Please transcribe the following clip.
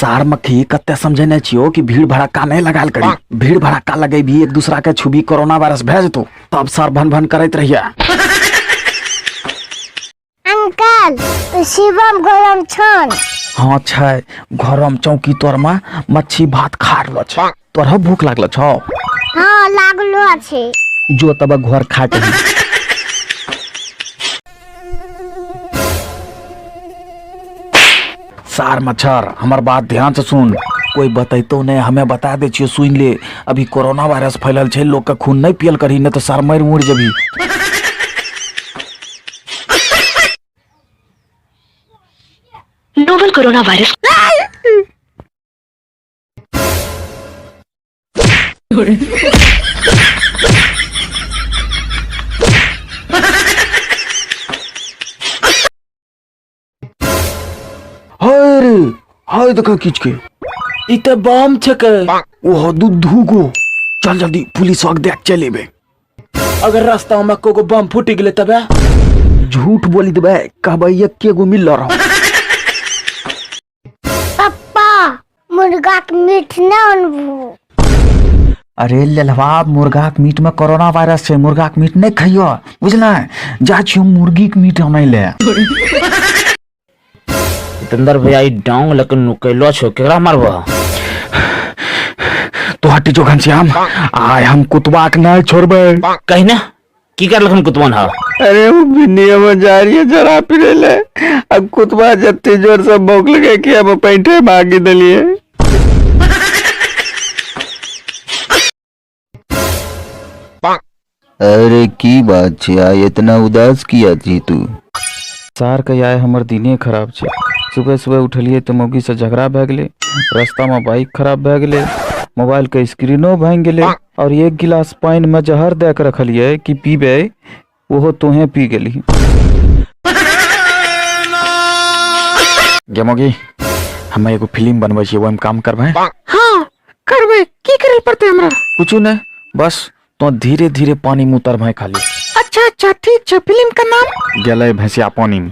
सार मक्खी कते समझने छियो कि भीड़ भड़का नहीं लगाल करी। भीड़ भड़का लगे भी एक दूसरा के छुबी कोरोना वायरस भेज तो तब सर भन भन करते रहिए। अंकल तो शिवम गरम छन। हाँ छै घरम चौकी तोर में मच्छी भात खा रहलो छ। तोरा भूख लागलो छ? हाँ लागलो छै। जो तब घर खा के सार मच्छर हमार बात ध्यान से सुन। कोई बतैतो नहीं, हमें बता दे छियो, सुन ले। अभी कोरोना वायरस फैलल छे, लोग का खून नहीं पियल करी, नहीं तो सार मर मुड़ जबी। नोवल कोरोना वायरस हाय देखा किच के इते बम छके। ओह दुधू को चल जल्दी पुलिस वक्त देख चले बे। अगर रास्ता में को बम फूट गए तबे झूठ बोली देबे, कहबे एके गो मिल रहा। पापा मुर्गा के मीट न अनबू। अरे ललवा मुर्गा के मीट में कोरोना वायरस है, मुर्गा के मीट नहीं खाइयो बुझला। जा छियो मुर्गी के मीट आनै ले। जितेंद्र भैया ई डांग लेकिन नुकैलो छो, केकरा मारबो? तो हटी जो घनश्याम, आय हम कुतवा के नहीं छोड़बे। कहीं ना की कर लखन कुतवन हा? अरे वो बिनिया में जा रही है जरा फिरे ले। अब कुतवा जत्ती जोर से भौंक लगे कि अब पैंठे भागी दलिए। अरे की बात छे, आय इतना उदास किया थी तू? सार के आय हमर दिने खराब छे। सुबह सुबह उठलिए तो मौगी से झगड़ा भए गेले, रास्ता में बाइक खराब भए गेले, मोबाइल के स्क्रीनो भांग गेले, और एक गिलास पानी में जहर दे के रखलिए कि पीबे, वो तोहे पी गेली। गे मौगी, हम एगो फिल्म बनबै छियै, ओहिमे काम करबै? हाँ करबे। की करे पड़ते हमरा? कुछ नहीं, बस तो धीरे धीरे पानी में उतरबै खाली। अच्छा अच्छा ठीक है। फिल्म का नाम? गेलै भैंसिया पानी में।